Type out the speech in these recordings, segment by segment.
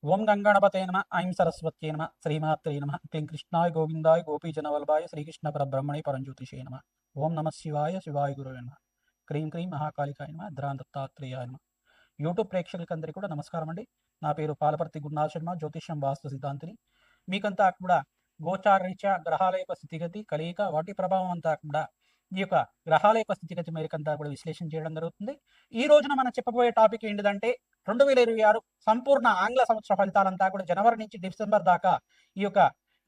ఓం గంగణపతే నమ ఐం సరస్వత్యై నమ శ్రీమాత్రే నమ క్లీం కృష్ణాయ గోవిందాయ గోపీజనవల్లభాయ శ్రీకృష్ణ పరబ్రహ్మణే పరంజ్యోతిషే నమ ఓం నమ శివాయ శివాయ గురువే నమ క్రీం క్రీం మహాకాళికాయ నమ ద్రాందత్తాత్రేయాయ నమ. యూట్యూబ్ ప్రేక్షకులకందరికీ కూడా నమస్కారం అండి. నా పేరు పాలపర్తి గురునాథ శర్మ, జ్యోతిష్యం వాస్తు సిద్ధాంతిని. మీకంతా కూడా గోచారరీత్యా గ్రహాల యొక్క స్థితిగతి కలయిక వాటి ప్రభావం అంతా కూడా ఈ యొక్క గ్రహాల యొక్క స్థితిగతి మేరకంతా కూడా విశ్లేషణ చేయడం జరుగుతుంది. ఈ రోజున మనం చెప్పబోయే టాపిక్ ఏంటిదంటే 2026 సంపూర్ణ ఆంగ్ల సంవత్సర ఫలితాలంతా కూడా జనవరి నుంచి డిసెంబర్ దాకా, ఈ యొక్క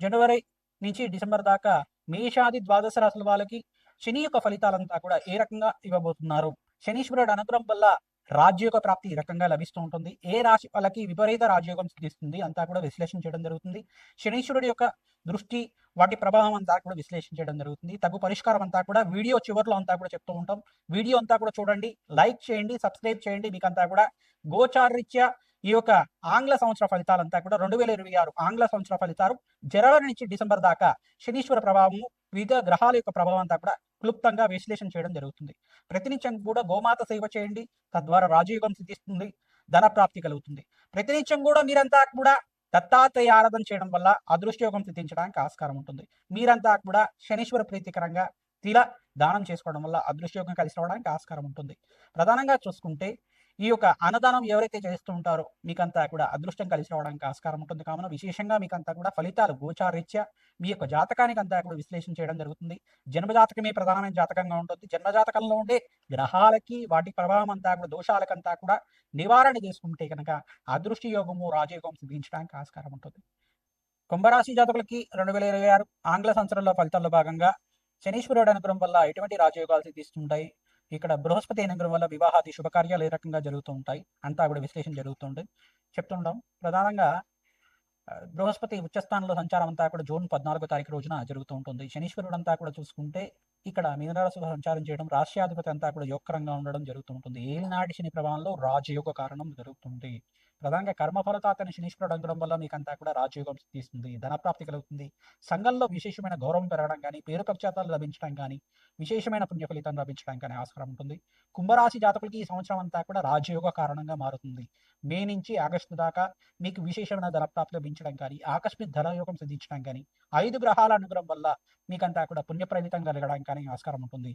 జనవరి నుంచి డిసెంబర్ దాకా మేషాది ద్వాదశ రాశుల వాళ్ళకి శని యొక్క ఫలితాలంతా కూడా ఏ రకంగా ఇవ్వబోతున్నారు, శనీశ్వరుడు అనుగ్రహం వల్ల రాజ్యోగ ప్రాప్తి ఈ రకంగా లభిస్తూ ఉంటుంది, ఏ రాశి వాళ్ళకి విపరీత రాజయోగం సిద్ధిస్తుంది అంతా కూడా విశ్లేషణ చేయడం జరుగుతుంది. శనీశ్వరుడి యొక్క దృష్టి వాటి ప్రభావం అంతా కూడా విశ్లేషణ చేయడం జరుగుతుంది. తగు పరిష్కారం అంతా కూడా వీడియో చివరిలో అంతా కూడా చెప్తూ ఉంటాం. వీడియో అంతా కూడా చూడండి, లైక్ చేయండి, సబ్స్క్రైబ్ చేయండి. మీకంతా కూడా గోచారరీత్యా ఈ యొక్క ఆంగ్ల సంవత్సర ఫలితాలంతా కూడా 2026 ఆంగ్ల సంవత్సర ఫలితాలు జనవరి నుంచి డిసెంబర్ దాకా శనీశ్వర ప్రభావము వివిధ గ్రహాల యొక్క ప్రభావం అంతా కూడా క్లుప్తంగా విశ్లేషణ చేయడం జరుగుతుంది. ప్రతినిత్యం కూడా గోమాత సేవ చేయండి, తద్వారా రాజయోగం సిద్ధిస్తుంది, ధన ప్రాప్తి కలుగుతుంది. ప్రతినిత్యం కూడా మీరంతా కూడా దత్తాత్రేయ ఆరాధన చేయడం వల్ల అదృష్టయోగం సిద్ధించడానికి ఆస్కారం ఉంటుంది. మీరంతా కూడా శనీశ్వర ప్రీతికరంగా తిల దానం చేసుకోవడం వల్ల అదృష్టయోగం కలిసి రావడానికి ఆస్కారం ఉంటుంది. ప్రధానంగా చూసుకుంటే ఈ యొక్క అన్నదానం ఎవరైతే చేస్తూ ఉంటారో మీకంతా కూడా అదృష్టం కలిసి రావడానికి ఆస్కారం ఉంటుంది. కావున విశేషంగా మీకంతా కూడా ఫలితాలు గోచారీత్యా మీ యొక్క జాతకానికి అంతా కూడా విశ్లేషణ చేయడం జరుగుతుంది. జన్మజాతకమే ప్రధానమైన జాతకంగా ఉంటుంది. జన్మజాతకంలో ఉండే గ్రహాలకి వాటి ప్రభావం అంతా కూడా దోషాలకంతా కూడా నివారణ చేసుకుంటే కనుక అదృష్ట యోగము రాజయోగం సిద్ధించడానికి ఆస్కారం ఉంటుంది. కుంభరాశి జాతకులకి 2026 ఆంగ్ల సంవత్సరంలో ఫలితాల్లో భాగంగా శనీశ్వరుడు అనుగ్రహం వల్ల ఎటువంటి రాజయోగాలు సిద్ధిస్తుంటాయి, ఇక్కడ బృహస్పతి అనుగ్రహం వల్ల వివాహాది శుభకార్యాలు ఏ రకంగా జరుగుతూ ఉంటాయి అంతా కూడా విశ్లేషణ జరుగుతుంది చెప్తుంటాం. ప్రధానంగా బృహస్పతి ఉచ్చస్థానంలో సంచారం అంతా కూడా జూన్ 14వ తారీఖు రోజున జరుగుతూ ఉంటుంది. శనీశ్వరుడు అంతా కూడా చూసుకుంటే ఇక్కడ మీనరాశిలో సంచారం చేయడం, రాష్ట్రాధిపతి అంతా కూడా యోగకరంగా ఉండడం జరుగుతూ ఉంటుంది. ఏలినాటి శని ప్రభావంలో రాజయోగ కారణం జరుగుతుంది. ప్రధానంగా కర్మఫలతాతని శనీశ్వరుడు అనుగ్రహం వల్ల మీకంతా కూడా రాజయోగం సిద్ధిస్తుంది, ధనప్రాప్తి కలుగుతుంది. సంఘంలో విశేషమైన గౌరవం పెరగడం కానీ, పేరు ప్రఖ్యాతాలు లభించడం కానీ, విశేషమైన పుణ్య ఫలితం లభించడం కానీ ఆస్కారం ఉంటుంది. కుంభరాశి జాతకులకి ఈ సంవత్సరం అంతా కూడా రాజయోగ కారణంగా మారుతుంది. మే నుంచి ఆగస్టు దాకా మీకు విశేషమైన ధనప్రాప్తి లభించడం కానీ, ఆకస్మిక ధనయోగం సిద్ధించడం కానీ, 5 గ్రహాల అనుగ్రహం వల్ల మీకంతా కూడా పుణ్యప్రలితం కలగడానికి కానీ ఆస్కారం ఉంటుంది.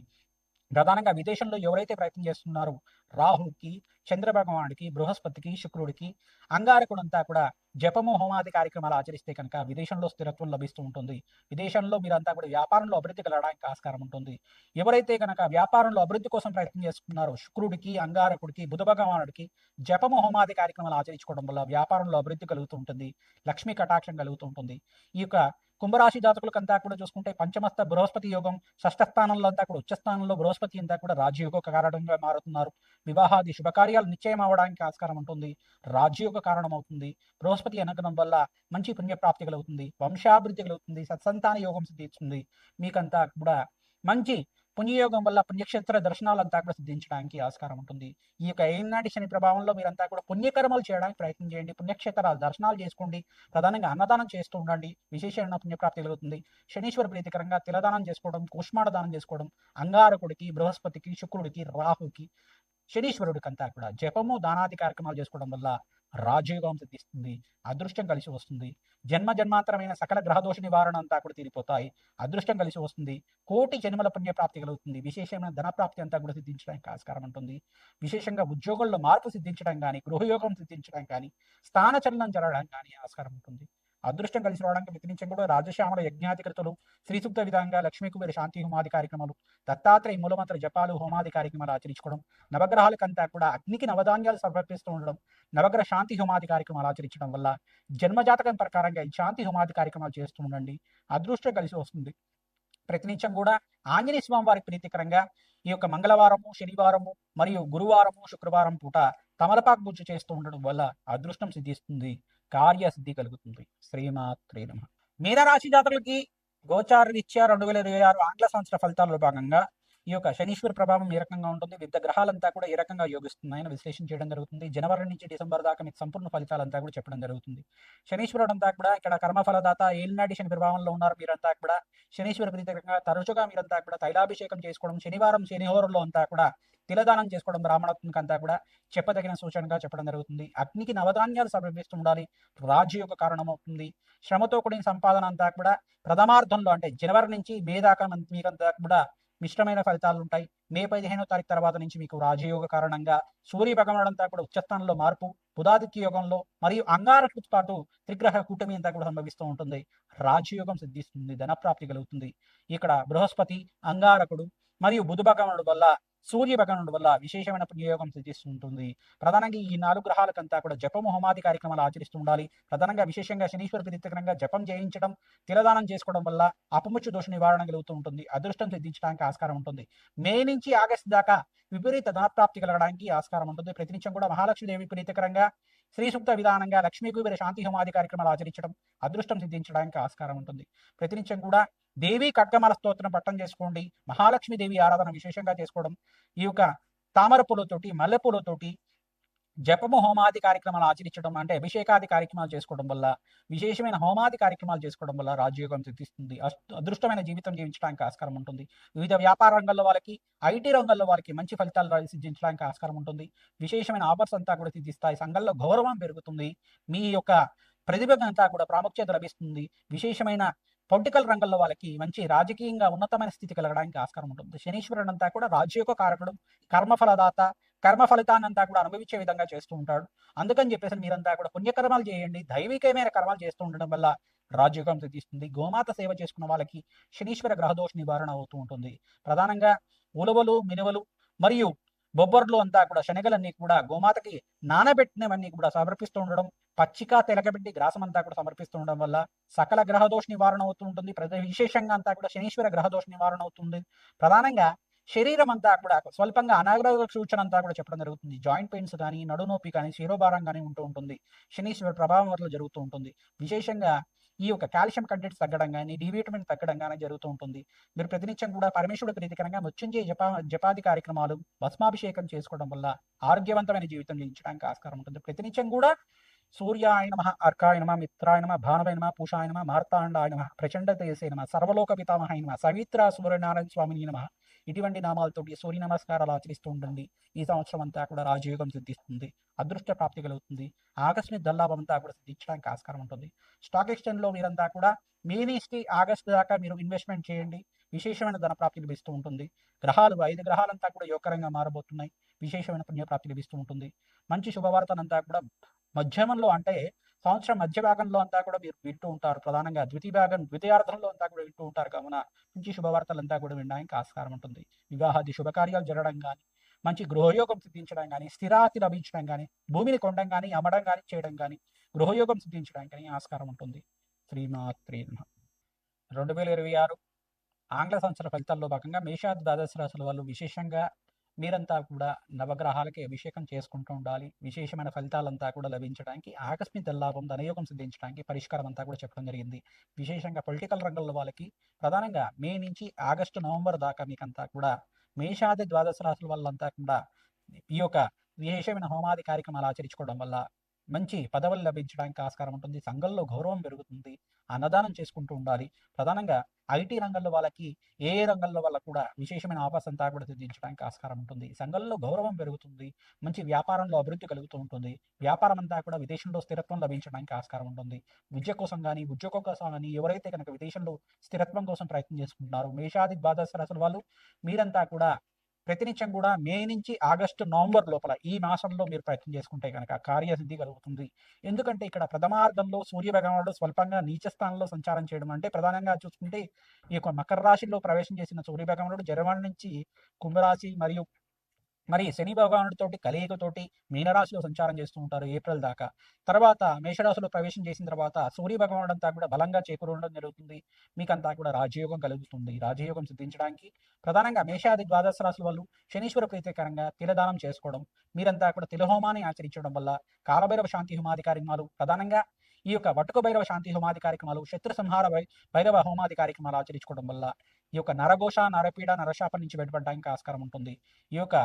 ప్రధానంగా విదేశంలో ఎవరైతే ప్రయత్నం చేస్తున్నారో రాహుకి, చంద్ర భగవానుడికి, బృహస్పతికి, శుక్రుడికి, అంగారకుడంతా కూడా జపము హోమాది కార్యక్రమాలు ఆచరిస్తే కనుక విదేశంలో స్థిరత్వం లభిస్తూ ఉంటుంది. విదేశంలో మీరంతా కూడా వ్యాపారంలో అభివృద్ధి కలగడానికి ఆస్కారం ఉంటుంది. ఎవరైతే కనుక వ్యాపారంలో అభివృద్ధి కోసం ప్రయత్నం చేస్తున్నారో శుక్రుడికి, అంగారకుడికి, బుధ భగవానుడికి జపము హోమాది కార్యక్రమాలు ఆచరించుకోవడం వల్ల వ్యాపారంలో అభివృద్ధి కలుగుతూ ఉంటుంది, లక్ష్మీ కటాక్షం కలుగుతూ ఉంటుంది. ఈ యొక్క కుంభరాశి జాతకులకంతా కూడా చూసుకుంటే పంచమస్థ బృహస్పతి యోగం, షష్ఠ స్థానంలో అంతా కూడా ఉచ్చస్థానంలో బృహస్పతి అంతా కూడా రాజయోగ కారణంగా మారుతున్నారు. వివాహాది శుభకార్యాలు నిశ్చయం అవడానికి ఆస్కారం ఉంటుంది, రాజయోగ కారణం అవుతుంది. బృహస్పతి అనుగ్రహం వల్ల మంచి పుణ్యప్రాప్తి కలుగుతుంది, వంశాభివృద్ధి కలుగుతుంది, సత్సంతాన యోగం సిద్ధిస్తుంది. మీకంతా కూడా మంచి పుణ్యయోగం వల్ల పుణ్యక్షేత్ర దర్శనాలంతా కూడా సిద్ధించడానికి ఆస్కారం ఉంటుంది. ఈ యొక్క ఏనాటి శని ప్రభావంలో మీరంతా కూడా పుణ్యకర్మలు చేయడానికి ప్రయత్నం చేయండి, పుణ్యక్షేత్ర దర్శనాలు చేసుకోండి, ప్రధానంగా అన్నదానం చేస్తూ ఉండండి, విశేషమైన పుణ్యప్రాప్తి కలుగుతుంది. శనీశ్వర ప్రీతికరంగా తిలదానం చేసుకోవడం, కూష్మాండ దానం చేసుకోవడం, అంగారకుడికి, బృహస్పతికి, శుక్రుడికి, రాహుకి, శనీశ్వరుడికి అంతా కూడా జపము దానాది కార్యక్రమాలు చేసుకోవడం వల్ల రాజయోగం సిద్ధిస్తుంది, అదృష్టం కలిసి వస్తుంది. జన్మ జన్మాంతరమైన సకల గ్రహదోష నివారణ అంతా కూడా తీరిపోతాయి, అదృష్టం కలిసి వస్తుంది. కోటి జన్మల పుణ్యప్రాప్తి కలుగుతుంది, విశేషమైన ధనప్రాప్తి అంతా కూడా సిద్ధించడానికి ఆస్కారం ఉంటుంది. విశేషంగా ఉద్యోగంలో మార్పు సిద్ధించడం కానీ, గృహయోగం సిద్ధించడం కానీ, స్థానచలనం జరగడం కానీ ఆస్కారం ఉంటుంది. అదృష్టం కలిసి రావడానికి ప్రతినిత్యం కూడా రాజశ్యామల యజ్ఞాధికృతులు, శ్రీసూక్త విధంగా లక్ష్మీ కుబేర శాంతి హోమాది కార్యక్రమాలు, దత్తాత్రేయ మూలమంత్ర జపాలు హోమాది కార్యక్రమాలు ఆచరించుకోవడం, నవగ్రహాలకంతా కూడా అగ్నికి నవధాన్యాలు సమర్పిస్తూ ఉండడం, నవగ్రహ శాంతి హోమాది కార్యక్రమాలు ఆచరించడం వల్ల జన్మజాతకం ప్రకారంగా ఈ శాంతి హోమాది కార్యక్రమాలు చేస్తూ ఉండండి, అదృష్టం కలిసి వస్తుంది. ప్రతినిత్యం కూడా ఆంజనేయ స్వామి వారికి ప్రీతికరంగా ఈ యొక్క మంగళవారము, శనివారము మరియు గురువారము, శుక్రవారం పూట తమలపాకు పూజ చేస్తూ ఉండడం వల్ల అదృష్టం సిద్ధిస్తుంది, కార్యసిద్ధి కలుగుతుంది. శ్రీమాత్రే నమః. మీనరాశి జాతకులకి గోచార రీత్యా 2026 ఆంగ్ల సంవత్సర ఫలితాల్లో భాగంగా ఈ యొక్క శనీశ్వర ప్రభావం ఏ రకంగా ఉంటుంది, వివిధ గ్రహాలంతా కూడా ఏ రకంగా యోగిస్తున్నాయని విశ్లేషణ చేయడం జరుగుతుంది. జనవరి నుంచి డిసెంబర్ దాకా మీకు సంపూర్ణ ఫలితాలంతా కూడా చెప్పడం జరుగుతుంది. శనీశ్వరుడు అంతా కూడా ఇక్కడ కర్మఫలదాత ఏలినాటి శని ప్రభావంలో ఉన్నారు మీరంతా కూడా. శనీశ్వర ప్రీతికరంగా తరచుగా మీరంతా కూడా తైలాభిషేకం చేసుకోవడం, శనివారం శనిహోరంలో అంతా కూడా తిలదానం చేసుకోవడం బ్రాహ్మణత్వానికి అంతా కూడా చెప్పదగిన సూచనగా చెప్పడం జరుగుతుంది. అగ్నికి నవధాన్యాలు సమర్పిస్తూ ఉండాలి, రాజయోగ కారణమవుతుంది. శ్రమతో కూడిన సంపాదన అంతా కూడా ప్రథమార్థంలో అంటే జనవరి నుంచి మే దాకా మీకంతా కూడా మిశ్రమైన ఫలితాలు ఉంటాయి. మే 15వ తారీఖు తర్వాత నుంచి మీకు రాజయోగ కారణంగా సూర్య భగవానుడు అంతా కూడా ఉచ్చస్థానంలో మార్పు, బుధాదిత్య యోగంలో మరియు అంగారకుడితో పాటు త్రిగ్రహ కూటమి అంతా కూడా సంభవిస్తూ ఉంటుంది. రాజయోగం సిద్ధిస్తుంది, ధనప్రాప్తి కలుగుతుంది. ఇక్కడ బృహస్పతి, అంగారకుడు మరియు బుధ భగవానుడు వల్ల, సూర్య భగవానుడు వల్ల విశేషమైన పుణ్యయోగం సిద్ధిస్తుంటుంది. ప్రధానంగా ఈ 4 గ్రహాలకంతా కూడా జపము హోమాది కార్యక్రమాలు ఆచరిస్తూ ఉండాలి. ప్రధానంగా విశేషంగా శనీశ్వర ప్రీతికరంగా జపం చేయించడం, తిలదానం చేసుకోవడం వల్ల అపముచ్చు దోష నివారణ కలుగుతూ ఉంటుంది. అదృష్టం సిద్ధించడానికి ఆస్కారం ఉంటుంది. మే నుంచి ఆగస్టు దాకా విపరీత ధనప్రాప్తి కలగడానికి ఆస్కారం ఉంటుంది. ప్రతినిత్యం కూడా మహాలక్ష్మీదేవి ప్రీతికరంగా శ్రీ సూక్త విధానంగా లక్ష్మీ కుబేర శాంతి హోమాది కార్యక్రమాలు ఆచరించడం అదృష్టం సిద్ధించడానికి ఆస్కారం ఉంటుంది. ప్రతినిత్యం కూడా దేవి ఖడ్గమాల స్తోత్రం పట్టం చేసుకోండి. మహాలక్ష్మి దేవి ఆరాధన విశేషంగా చేసుకోవడం, ఈ యొక్క తామర పూలతోటి, మల్లె పూలతోటి జపము హోమాది కార్యక్రమాలు ఆచరించడం అంటే అభిషేకాది కార్యక్రమాలు చేసుకోవడం వల్ల, విశేషమైన హోమాది కార్యక్రమాలు చేసుకోవడం వల్ల రాజయోగం సిద్ధిస్తుంది. అదృష్టమైన జీవితం జీవించడానికి ఆస్కారం ఉంటుంది. వివిధ వ్యాపార రంగంలో వాళ్ళకి, ఐటీ రంగంలో వారికి మంచి ఫలితాలు సిద్ధించడానికి ఆస్కారం ఉంటుంది. విశేషమైన ఆఫర్స్ అంతా కూడా సిద్ధిస్తాయి. సంఘంలో గౌరవం పెరుగుతుంది. మీ యొక్క ప్రతిభకంతా కూడా ప్రాముఖ్యత లభిస్తుంది. విశేషమైన పొలిటికల్ రంగంలో వాళ్ళకి మంచి రాజకీయంగా ఉన్నతమైన స్థితి కలగడానికి ఆస్కారం ఉంటుంది. శనీశ్వరుడు అంతా కూడా రాజయోగ కారకుడు, కర్మఫలదాత, కర్మ ఫలితాన్ని అంతా కూడా అనుభవించే విధంగా చేస్తూ ఉంటాడు. అందుకని చెప్పేసి మీరంతా కూడా పుణ్యకర్మాలు చేయండి. దైవికమైన కర్మాలు చేస్తూ ఉండడం వల్ల రాజయోగం సిద్ధిస్తుంది. గోమాత సేవ చేసుకున్న వాళ్ళకి శనీశ్వర గ్రహదోష నివారణ అవుతూ ఉంటుంది. ప్రధానంగా ఉలవలు, మినువలు మరియు బొబ్బర్లు అంతా కూడా శనగలన్నీ కూడా గోమాతకి నానబెట్టినవన్నీ కూడా సమర్పిస్తూ ఉండడం, పచ్చిక తెలగబెట్టి గ్రాసం అంతా కూడా సమర్పిస్తూ ఉండడం వల్ల సకల గ్రహదోష నివారణ అవుతూ ఉంటుంది. విశేషంగా అంతా కూడా శనీశ్వర గ్రహదోష నివారణ అవుతుంది. ప్రధానంగా శరీరం అంతా కూడా స్వల్పంగా అనారోగ్య సూచన అంతా కూడా చెప్పడం జరుగుతుంది. జాయింట్ పెయిన్స్ కానీ, నడునొప్పి కానీ, శిరోభారం కానీ ఉంటూ ఉంటుంది. శనీశ్వర ప్రభావం వల్ల జరుగుతూ ఉంటుంది. విశేషంగా ఈ యొక్క కాల్షియం కంటెంట్స్ తగ్గడం కానీ, డి విటమిన్ తగ్గడం కానీ జరుగుతూ ఉంటుంది. మీరు ప్రతినిత్యం కూడా పరమేశ్వరుడు ప్రీతికరంగా మృత్యుంజయ జపాది కార్యక్రమాలు, భస్మాభిషేకం చేసుకోవడం వల్ల ఆరోగ్యవంతమైన జీవితం జీవించడానికి ఆస్కారం ఉంటుంది. ప్రతినిత్యం కూడా సూర్యాయ నమః, అర్కాయ నమః, మిత్రాయ నమః, భానవే నమః, పూషాయ నమః, మార్తాండాయ నమః, ప్రచండ తేజసే నమః, సర్వలోక పితామహాయ నమః, సవిత్ర సూర్యనారాయణ స్వామిని నమః ఇటువంటి నామాలతోటి సూర్య నమస్కారాలు ఆచరిస్తూ ఉండండి. ఈ సంవత్సరం అంతా కూడా రాజయోగం సిద్ధిస్తుంది. అదృష్ట ప్రాప్తి కలుగుతుంది. ఆకస్మిక ధనలాభం అంతా కూడా సిద్ధించడానికి ఆస్కారం ఉంటుంది. స్టాక్ ఎక్స్చేంజ్ లో మీరంతా కూడా మే నుంచి ఆగస్టు దాకా మీరు ఇన్వెస్ట్మెంట్ చేయండి. విశేషమైన ధన ప్రాప్తి లభిస్తూ ఉంటుంది. గ్రహాలు 5 గ్రహాలంతా కూడా యోగకరంగా మారబోతున్నాయి. విశేషమైన పుణ్యప్రాప్తి లభిస్తూ ఉంటుంది. మంచి శుభవార్తనంతా కూడా మధ్యమంలో అంటే సంవత్సరం మధ్య భాగంలో అంతా కూడా మీరు వింటూ ఉంటారు. ప్రధానంగా ద్వితీయార్థంలో అంతా కూడా వింటూ ఉంటారు. కావున మంచి శుభవార్తలంతా కూడా వినడానికి ఆస్కారం ఉంటుంది. వివాహాది శుభకార్యాలు జరగడం కానీ, మంచి గృహయోగం సిద్ధించడం కానీ, స్థిరాతి లభించడం కానీ, భూమిని కొనడం కానీ, అమ్మడం కానీ చేయడం కానీ, గృహయోగం సిద్ధించడానికి కానీ ఆస్కారం ఉంటుంది. శ్రీమాత్రే నమః. 2026 ఆంగ్ల సంవత్సర ఫలితాల్లో భాగంగా మేషాది ద్వాదశ రాశుల వాళ్ళు విశేషంగా మీరంతా కూడా నవగ్రహాలకి అభిషేకం చేసుకుంటూ ఉండాలి. విశేషమైన ఫలితాలంతా కూడా లభించడానికి, ఆకస్మిక ధనలాభం, ధనయోగం సిద్ధించడానికి పరిష్కారం అంతా కూడా చెప్పడం జరిగింది. విశేషంగా పొలిటికల్ రంగంలో వాళ్ళకి ప్రధానంగా మే నుంచి ఆగస్టు, నవంబర్ దాకా మీకంతా కూడా మేషాది ద్వాదశ రాశుల వాళ్ళంతా కూడా ఈ యొక్క విశేషమైన హోమాది కార్యక్రమాలు ఆచరించుకోవడం వల్ల మంచి పదవులు లభించడానికి ఆస్కారం ఉంటుంది. సంఘంలో గౌరవం పెరుగుతుంది. అన్నదానం చేసుకుంటూ ఉండాలి. ప్రధానంగా ఐటీ రంగంలో వాళ్ళకి ఏ రంగంలో వాళ్ళకు కూడా విశేషమైన ఆఫర్స్ అంతా కూడా సిద్ధించడానికి ఆస్కారం ఉంటుంది. సంఘంలో గౌరవం పెరుగుతుంది. మంచి వ్యాపారంలో అభివృద్ధి కలుగుతూ ఉంటుంది. వ్యాపారం అంతా కూడా విదేశంలో స్థిరత్వం లభించడానికి ఆస్కారం ఉంటుంది. విద్య కోసం కానీ, ఉద్యోగం కోసం కానీ ఎవరైతే కనుక విదేశంలో స్థిరత్వం కోసం ప్రయత్నం చేసుకుంటున్నారో మేషాది ద్వాదశ రాశుల వాళ్ళు మీరంతా కూడా ప్రతినిత్యం కూడా మే నుంచి ఆగస్టు, నవంబర్ లోపల ఈ మాసంలో మీరు ప్రయత్నం చేసుకుంటే కనుక కార్యసిద్ధి కలుగుతుంది. ఎందుకంటే ఇక్కడ ప్రథమార్థంలో సూర్య భగవానుడు స్వల్పంగా నీచ స్థానంలో సంచారం చేయడం అంటే ప్రధానంగా చూసుకుంటే ఈ యొక్క మకర రాశిలో ప్రవేశం చేసిన సూర్య భగవానుడు జనవరి నుంచి కుంభరాశి మరి శని భగవానుడితోటి కలయికతోటి మీనరాశిలో సంచారం చేస్తూ ఉంటారు ఏప్రిల్ దాకా. తర్వాత మేషరాశిలో ప్రవేశం చేసిన తర్వాత సూర్య భగవానుడు అంతా కూడా బలంగా చేకూరడం జరుగుతుంది. మీకంతా కూడా రాజయోగం కలుగుతుంది. రాజయోగం సిద్ధించడానికి ప్రధానంగా మేషాది ద్వాదశ రాశుల వాళ్ళు శనీశ్వర ప్రీతికరంగా తిలదానం చేసుకోవడం, మీరంతా కూడా తిలహోమాన్ని ఆచరించడం వల్ల, కాలభైరవ శాంతి హోమాది కార్యక్రమాలు, ప్రధానంగా ఈ యొక్క వటుక భైరవ శాంతి హోమాది కార్యక్రమాలు, శత్రు సంహార భైరవ హోమాది కార్యక్రమాలు ఆచరించుకోవడం వల్ల ఈ యొక్క నరఘోష, నరపీడ, నరశాపం నుంచి బయటపడడానికి ఆస్కారం ఉంటుంది. ఈ యొక్క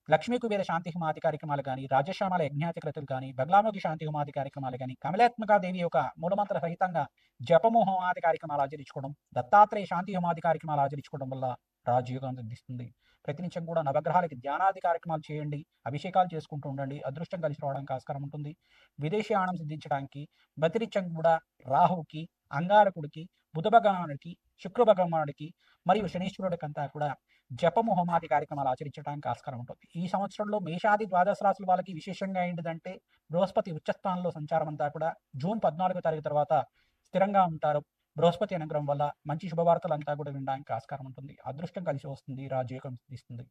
లక్ష్మీ కుబేర శాంతి హోమాది కార్యక్రమాలు కానీ, రాజశ్యామల యజ్ఞాధికృతులు కానీ, బగలాముఖి శాంతి హోమాది కార్యక్రమాలు కానీ, కమలాత్మక దేవి యొక్క మూలమంత్ర సహితంగా జపము హోమాది కార్యక్రమాలు ఆచరించుకోవడం, దత్తాత్రేయ శాంతి హోమాది కార్యక్రమాలు ఆచరించుకోవడం వల్ల రాజయోగం సిద్ధిస్తుంది. ప్రతినిత్యం కూడా నవగ్రహాలకి ధ్యానాది కార్యక్రమాలు చేయండి, అభిషేకాలు చేసుకుంటూ ఉండండి, అదృష్టం కలిసి రావడానికి ఆస్కారం ఉంటుంది. విదేశీ ఆణం సిద్ధించడానికి ప్రతినిత్యం కూడా రాహుకి, అంగారకుడికి, బుధ భగవానుడికి, శుక్ర భగవానుడికి మరియు శనీశ్వరుడికంతా కూడా జపము హోమాది కార్యక్రమాలు ఆచరించడానికి ఆస్కారం ఉంటుంది. ఈ సంవత్సరంలో మేషాది ద్వాదశ రాశుల వాళ్ళకి విశేషంగా ఏంటిదంటే బృహస్పతి ఉచ్చస్థానంలో సంచారం అంతా కూడా జూన్ 14వ తారీఖు తర్వాత స్థిరంగా ఉంటారు. బృహస్పతి అనుగ్రహం వల్ల మంచి శుభవార్తలు అంతా కూడా వినడానికి ఆస్కారం ఉంటుంది. అదృష్టం కలిసి వస్తుంది, రాజయోగం సిద్ధిస్తుంది.